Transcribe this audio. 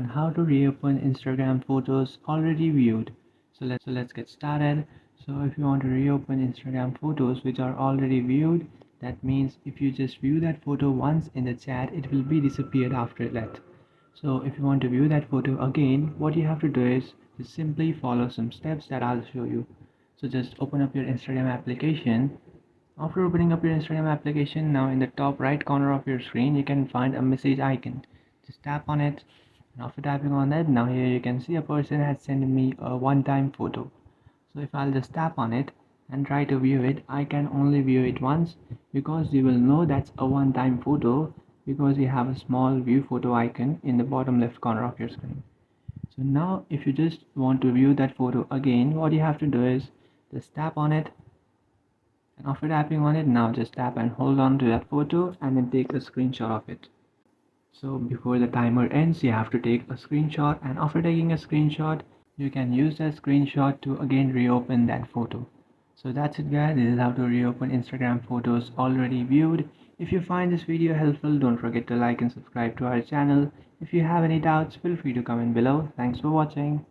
on how to reopen Instagram photos already viewed. So let's get started. So if you want to reopen Instagram photos which are already viewed, that means if you just view that photo once in the chat, it will be disappeared after that. So if you want to view that photo again, what you have to do is just simply follow some steps that I'll show you. So just open up your Instagram application. After opening up your Instagram application, now in the top right corner of your screen, you can find a message icon. Just tap on it. And after tapping on it, now here you can see a person has sent me a one-time photo. So if I'll just tap on it and try to view it, I can only view it once because you will know that's a one-time photo because you have a small view photo icon in the bottom left corner of your screen. So now if you just want to view that photo again, what you have to do is just tap on it, and after tapping on it, now just tap and hold on to that photo and then take a screenshot of it. So before the timer ends, you have to take a screenshot, and after taking a screenshot, you can use that screenshot to again reopen that photo. So that's it guys, this is how to reopen Instagram photos already viewed. If you find this video helpful, don't forget to like and subscribe to our channel. If you have any doubts, feel free to comment below. Thanks for watching.